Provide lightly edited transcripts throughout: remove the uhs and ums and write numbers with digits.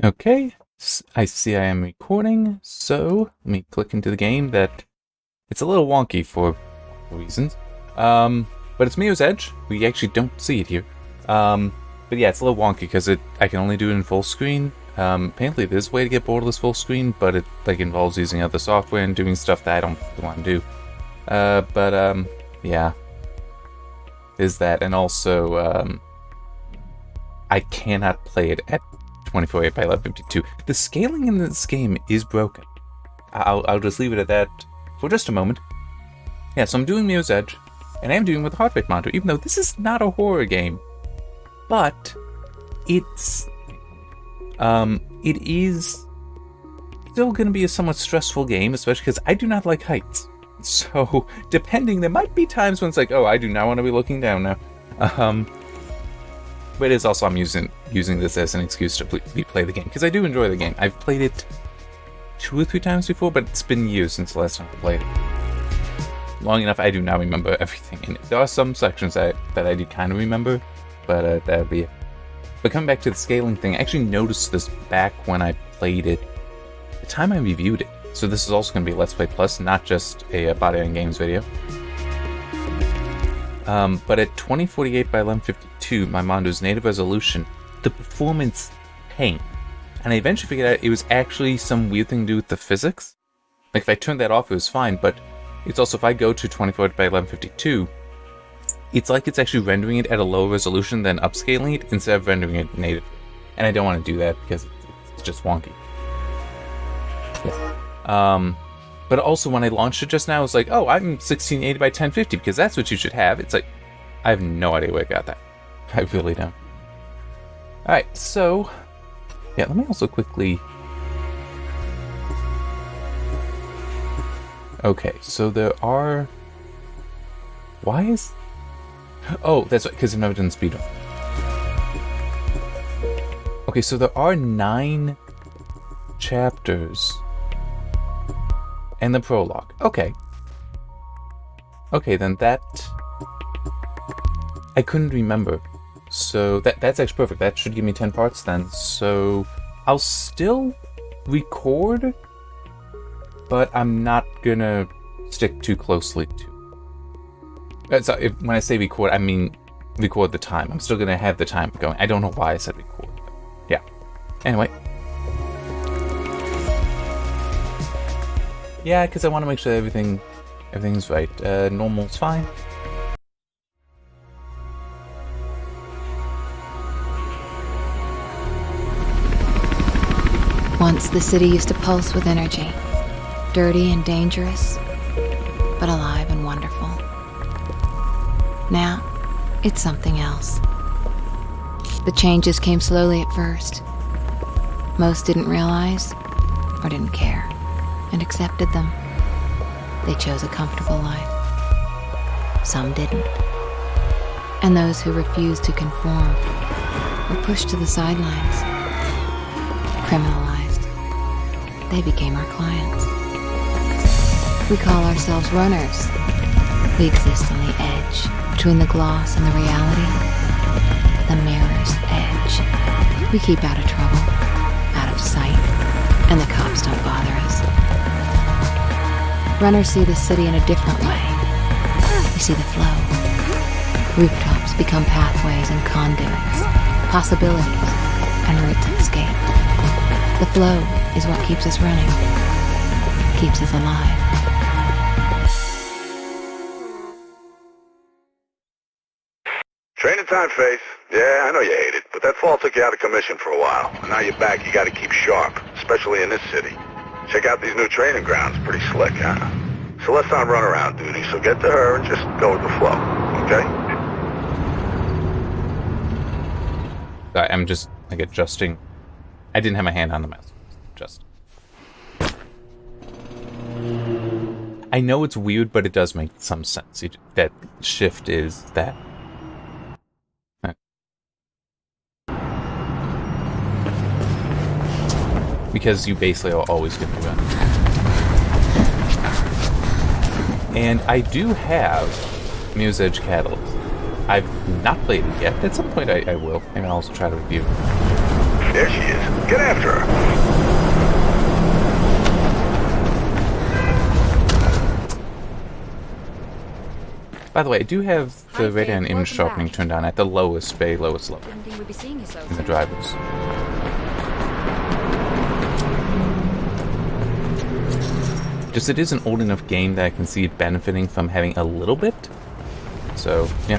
Okay, I see I am recording, so let me click into the game. That it's a little wonky for reasons. But it's Mirror's Edge. We actually don't see it here. But yeah, it's a little wonky because I can only do it in full screen. Apparently there's a way to get borderless full screen, but it involves using other software and doing stuff that I don't want to do. Yeah. There's that, and also, I cannot play it at 24:8 by 1152. The scaling in this game is broken. I'll just leave it at that for just a moment. Yeah, so I'm doing Mirror's Edge, and I am doing it with a heart rate monitor, even though this is not a horror game. But it's it is still going to be a somewhat stressful game, especially because I do not like heights. So, there might be times when it's like, oh, I do not want to be looking down now. But it is also, I'm using this as an excuse to play the game, because I do enjoy the game. I've played it 2 or 3 times before, but it's been years since the last time I played it. Long enough, I do not remember everything in it. There are some sections that I do kind of remember, but that would be it. But coming back to the scaling thing, I actually noticed this back when I played it, the time I reviewed it. So this is also going to be a Let's Play Plus, not just a Bot Airing Games video. But at 2048 by 1152, my monitor's native resolution, the performance tanked. And I eventually figured out it was actually some weird thing to do with the physics. Like, if I turned that off, it was fine, but it's also, if I go to 2048 by 1152, it's like it's actually rendering it at a lower resolution than upscaling it instead of rendering it native. And I don't want to do that because it's just wonky. But also when I launched it just now, I was like, oh, I'm 1680 by 1050 because that's what you should have. It's like, I have no idea where I got that. I really don't. Alright, so, yeah, let me also quickly... Okay, so there are... Why is... Oh, that's right, because I've never done speedrun. Okay, so there are 9 chapters... and the prologue. Okay. Okay, then that... I couldn't remember. So that's actually perfect. That should give me 10 parts then. So I'll still record, but I'm not gonna stick too closely to... So when I say record, I mean record the time. I'm still gonna have the time going. I don't know why I said record. But yeah. Anyway. Yeah, because I want to make sure everything's right. Normal's fine. Once the city used to pulse with energy. Dirty and dangerous, but alive and wonderful. Now, it's something else. The changes came slowly at first. Most didn't realize, or didn't care, and accepted them. They chose a comfortable life. Some didn't. And those who refused to conform were pushed to the sidelines, criminalized. They became our clients. We call ourselves runners. We exist on the edge, between the gloss and the reality. The mirror's edge. We keep out of trouble, out of sight, and the cops don't bother us. Runners see the city in a different way. We see the flow. Rooftops become pathways and conduits, possibilities, and routes of escape. The flow is what keeps us running, keeps us alive. Training time, Faith. Yeah, I know you hate it, but that fall took you out of commission for a while. And now you're back, you gotta keep sharp, especially in this city. Check out these new training grounds. Pretty slick, huh? Celeste's on runaround duty, so get to her and just go with the flow, okay? I'm just, adjusting. I didn't have my hand on the mouse. Just. I know it's weird, but it does make some sense. That shift is that. Because you basically are always going to run. And I do have Mirror's Edge Catalyst. I've not played it yet. At some point I will. Maybe I'll also try to review it. There she is. Get after her. By the way, I do have the Hi, radar and Faith. image Welcome sharpening back. turned on at the lowest level Didn't think we'd be seeing you so in the soon. drivers. Just it is an old enough game that I can see it benefiting from having a little bit. So, yeah.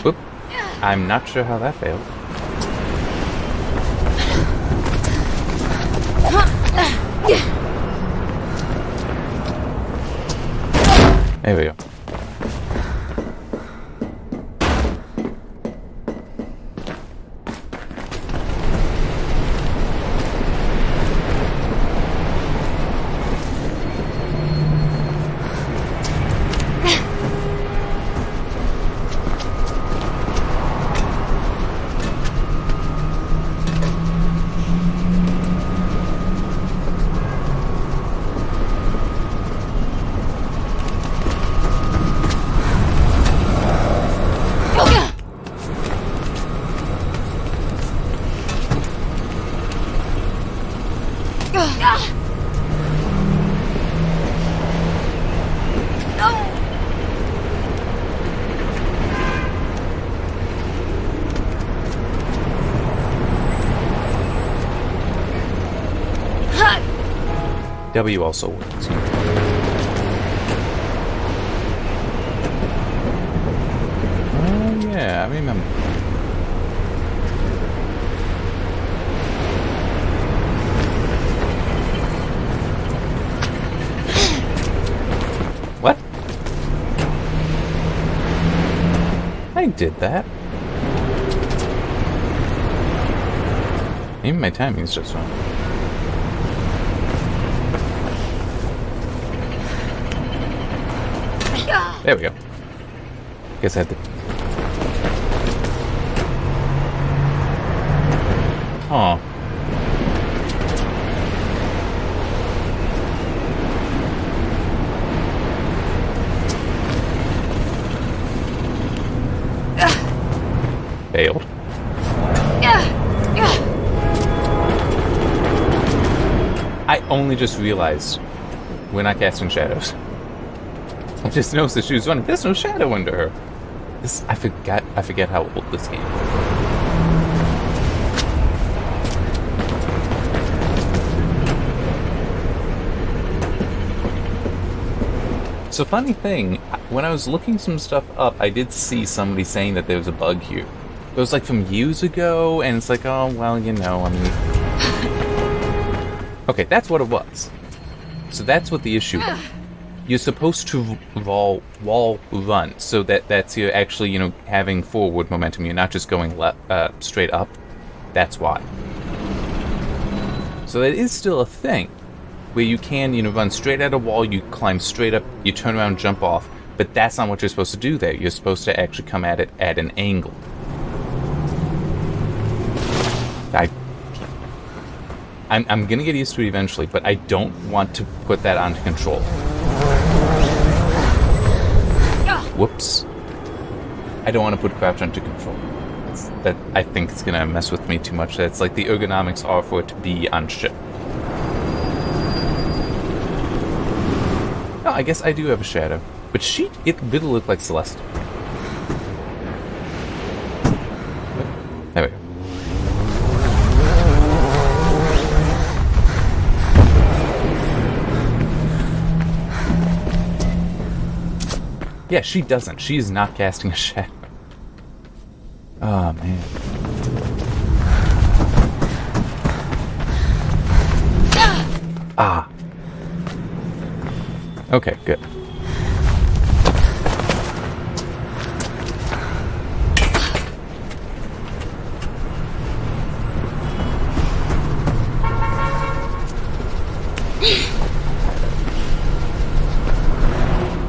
Whoop. I'm not sure how that failed. There we go. W also works. Oh yeah, I remember. What? I did that. Maybe my timing's just wrong. There we go. Guess I had to. Oh. Failed. I only just realized we're not casting shadows. I just noticed that she was running. There's no shadow under her. I forget how old this game is. So funny thing, when I was looking some stuff up, I did see somebody saying that there was a bug here. It was like from years ago, and it's like, oh, well, you know, I mean... Okay, that's what it was. So that's what the issue was. You're supposed to wall run, so that's you're actually, you know, having forward momentum. You're not just going straight up. That's why. So that is still a thing, where you can, you know, run straight at a wall, you climb straight up, you turn around, jump off. But that's not what you're supposed to do there. You're supposed to actually come at it at an angle. I'm gonna get used to it eventually, but I don't want to put that onto control. Whoops. I don't want to put crouch onto control. I think it's gonna mess with me too much. That's like the ergonomics are for it to be on ship. Oh, I guess I do have a shadow. But it really looked like Celeste. There we go. Yeah, she doesn't. She is not casting a shadow. Oh, man. Ah. Okay, good.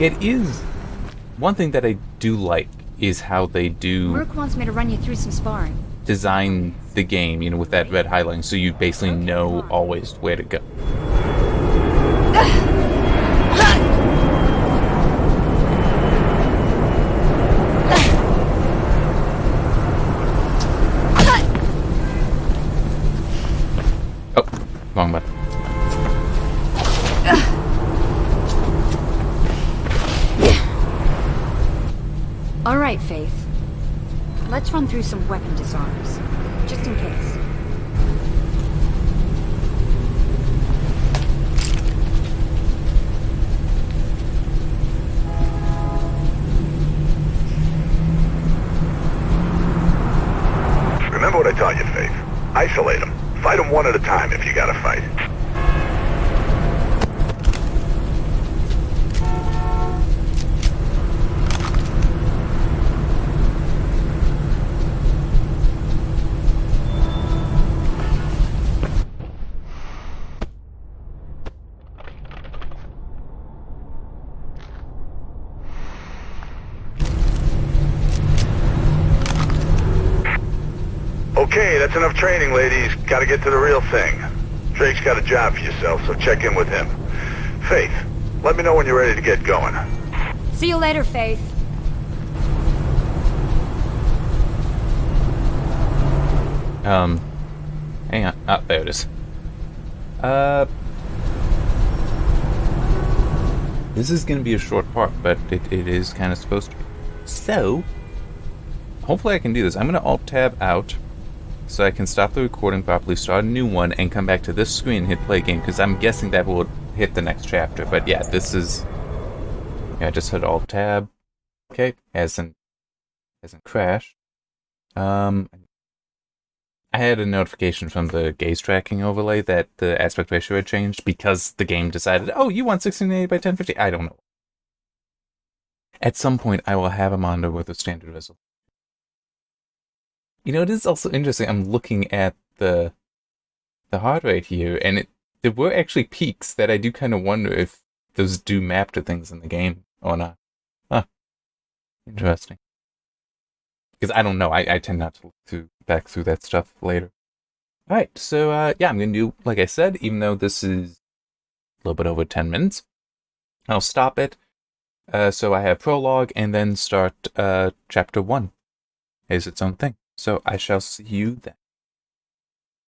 It is... One thing that I do like is how they do... Merc wants me to run you through some sparring. Design the game, you know, with that red highlighting, so you basically know always where to go. Alright, Faith. Let's run through some weapon disarms. Just in case. Remember what I taught you, Faith. Isolate them. Fight them one at a time if you gotta fight. Okay, that's enough training, ladies. Gotta get to the real thing. Drake's got a job for yourself, so check in with him. Faith, let me know when you're ready to get going. See you later, Faith. Hang on. Ah, there it is. This is gonna be a short part, but it is kind of supposed to be. So, hopefully I can do this. I'm gonna Alt-Tab out, so I can stop the recording properly, start a new one, and come back to this screen and hit play game, because I'm guessing that will hit the next chapter. But yeah, this is... Yeah, I just hit Alt-Tab. Okay, as in crash. I had a notification from the gaze tracking overlay that the aspect ratio had changed because the game decided, oh, you want 1680 by 1050? I don't know. At some point, I will have a monitor with a standard resolution. You know, it is also interesting. I'm looking at the heart rate here, and there were actually peaks that I do kind of wonder if those do map to things in the game or not. Huh. Interesting. Because I don't know. I tend not to look back through that stuff later. Alright, so yeah, I'm going to do, like I said, even though this is a little bit over 10 minutes, I'll stop it. So I have Prologue, and then start Chapter 1 as its own thing. So I shall see you then.